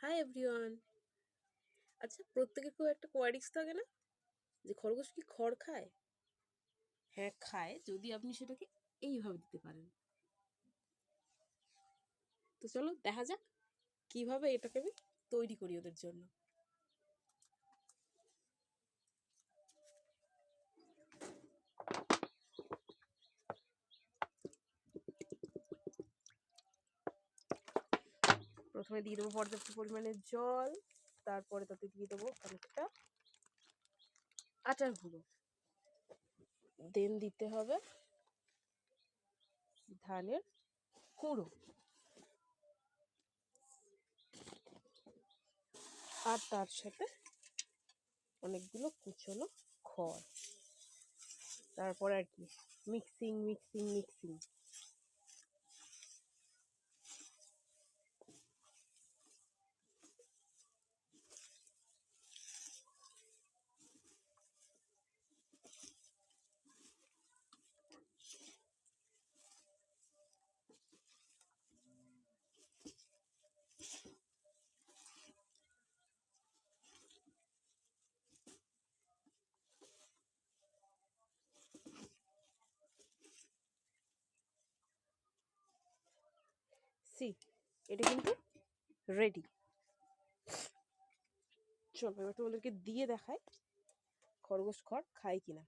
Hi everyone. আচ্ছা, প্রত্যেকের খুব একটা কোয়ারিজ থাকে না যে খরগোশ কি খড় খায়? হ্যাঁ খায়, যদি আপনি সেটাকে এইভাবে দিতে পারেন। তো চলো দেখা যাক কিভাবে এটাকে আমি তৈরি করি ওদের জন্য। প্রথমে দিয়ে দেবো পর্যাপ্ত পরিমাণে জল, তারপরে তাতে দিয়ে দেবো অনেকটা আটার গুঁড়ো, দেন দিতে হবে ধানের গুঁড়ো, আর তার সাথে অনেকগুলো কুচনো খড়। তারপর আর কি মিক্সিং মিক্সিং মিক্সিং। এটা কিন্তু রেডি। চলো এবার তোমাদেরকে দিয়ে দেখাই খরগোশ খড় খায় কিনা।